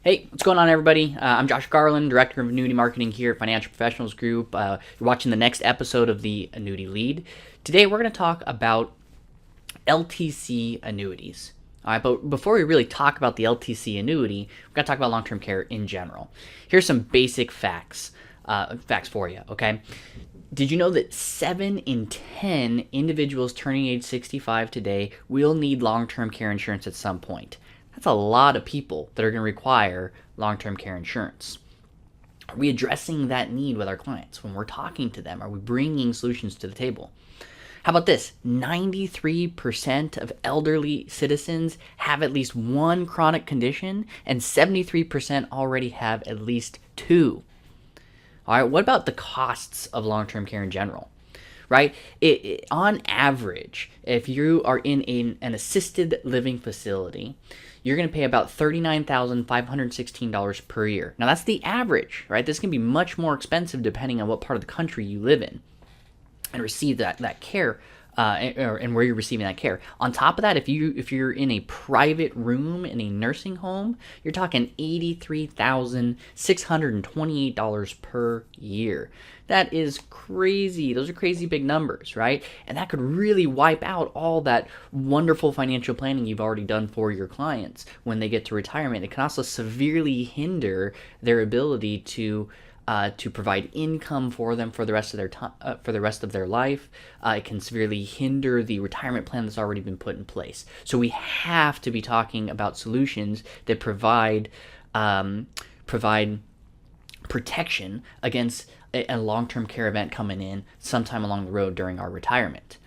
Hey, what's going on, everybody? I'm Josh Garland, Director of Annuity Marketing here at Financial Professionals Group. You're watching the next episode of the Annuity Lead. Today, we're going to talk about LTC annuities. All right, but before we really talk about the LTC annuity, we're going to talk about long-term care in general. Here's some basic facts for you, okay? Did you know that 7 in 10 individuals turning age 65 today will need long-term care insurance at some point? That's a lot of people that are going to require long-term care insurance. Are we addressing that need with our clients when we're talking to them? Are we bringing solutions to the table? How about this? 93% of elderly citizens have at least one chronic condition, and 73% already have at least two. All right, what about the costs of long-term care in general? Right? On average, if you are in an assisted living facility, you're going to pay about $39,516 per year. Now, that's the average, right? This can be much more expensive depending on what part of the country you live in and receive that care, and where you're receiving that care. On top of that, if you're in a private room in a nursing home, you're talking $83,628 per year. That is crazy. Those are crazy big numbers, right? And that could really wipe out all that wonderful financial planning you've already done for your clients when they get to retirement. It can also severely hinder their ability to provide income for them for the rest of their time, for the rest of their life. It can severely hinder the retirement plan that's already been put in place. So we have to be talking about solutions that provide protection against a long-term care event coming in sometime along the road during our retirement.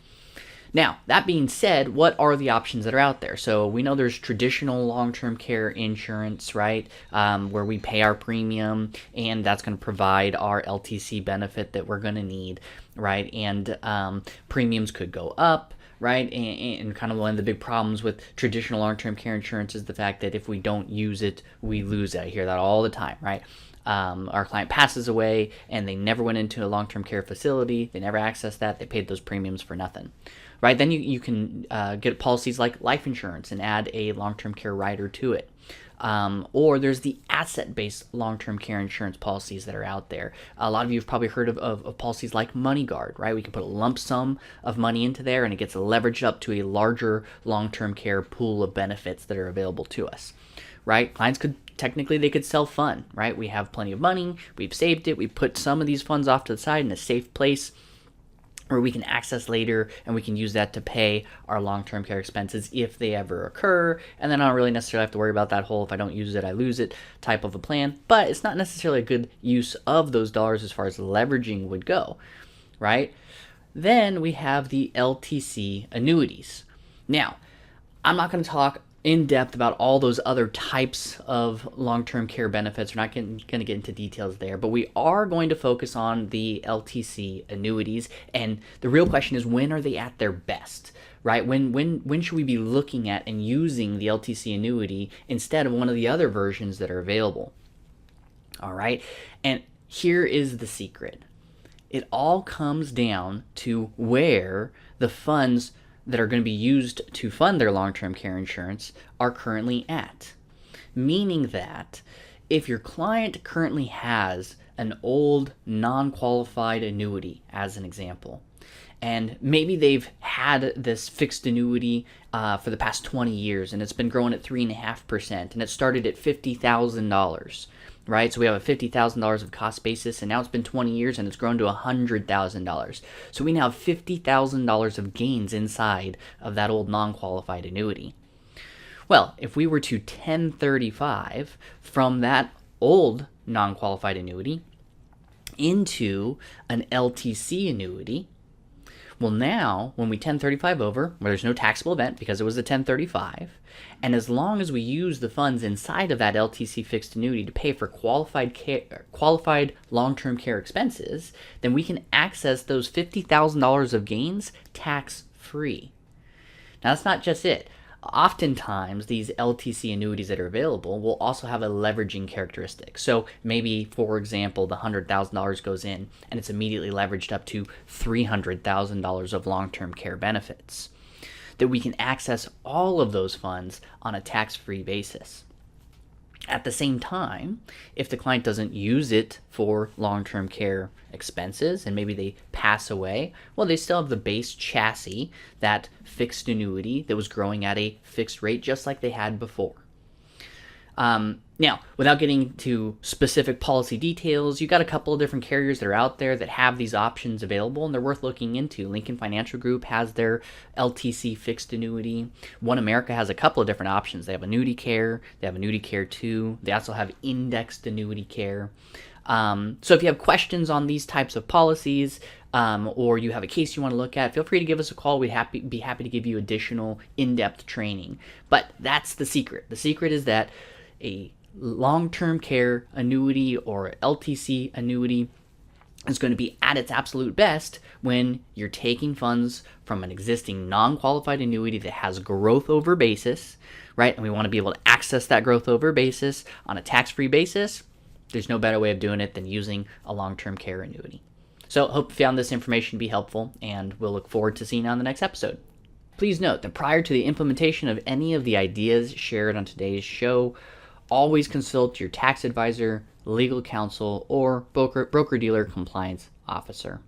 Now, that being said, what are the options that are out there? So we know there's traditional long-term care insurance, right, where we pay our premium, and that's going to provide our LTC benefit that we're going to need, right? And premiums could go up, right? And kind of one of the big problems with traditional long-term care insurance is the fact that if we don't use it, we lose it. I hear that all the time, right? Our client passes away and they never went into a long-term care facility. They never accessed that. They paid those premiums for nothing, right? Then you can get policies like life insurance and add a long-term care rider to it. Or there's the asset-based long-term care insurance policies that are out there. A lot of you have probably heard of policies like MoneyGuard, right? We can put a lump sum of money into there and it gets leveraged up to a larger long-term care pool of benefits that are available to us, right? Clients could technically self-fund, right? We have plenty of money, we've saved it, we put some of these funds off to the side in a safe place where we can access later, and we can use that to pay our long-term care expenses if they ever occur, and then I don't really necessarily have to worry about that whole if I don't use it, I lose it type of a plan, but it's not necessarily a good use of those dollars as far as leveraging would go, right? Then we have the LTC annuities. Now, I'm not going to talk in depth about all those other types of long-term care benefits. We're not going to get into details there, but we are going to focus on the LTC annuities. And the real question is, when are they at their best, right? When should we be looking at and using the LTC annuity instead of one of the other versions that are available? All right. And here is the secret. It all comes down to where the funds that are going to be used to fund their long-term care insurance are currently at. Meaning that if your client currently has an old non-qualified annuity, as an example, and maybe they've had this fixed annuity for the past 20 years and it's been growing at 3.5%, and it started at $50,000, right? So we have a $50,000 of cost basis, and now it's been 20 years and it's grown to $100,000. So we now have $50,000 of gains inside of that old non-qualified annuity. Well, if we were to 1035 from that old non-qualified annuity into an LTC annuity, well, now, when we 1035 over, where there's no taxable event because it was a 1035, and as long as we use the funds inside of that LTC fixed annuity to pay for qualified long-term care expenses, then we can access those $50,000 of gains tax-free. Now, that's not just it. Oftentimes, these LTC annuities that are available will also have a leveraging characteristic. So maybe, for example, the $100,000 goes in and it's immediately leveraged up to $300,000 of long-term care benefits, that we can access all of those funds on a tax-free basis. At the same time, if the client doesn't use it for long-term care expenses and maybe they pass away, well, they still have the base chassis, that fixed annuity that was growing at a fixed rate just like they had before. Now, without getting to specific policy details, you got a couple of different carriers that are out there that have these options available, and they're worth looking into. Lincoln Financial Group has their LTC fixed annuity. One America has a couple of different options. They have Annuity Care, they have Annuity Care 2, they also have Indexed Annuity Care. So if you have questions on these types of policies, or you have a case you want to look at, feel free to give us a call. We'd be happy to give you additional in-depth training. But that's the secret. The secret is that a long-term care annuity or LTC annuity is going to be at its absolute best when you're taking funds from an existing non-qualified annuity that has growth over basis, right? And we want to be able to access that growth over basis on a tax-free basis. There's no better way of doing it than using a long-term care annuity. So hope you found this information to be helpful, and we'll look forward to seeing you on the next episode. Please note that prior to the implementation of any of the ideas shared on today's show, always consult your tax advisor, legal counsel, or broker-dealer compliance officer.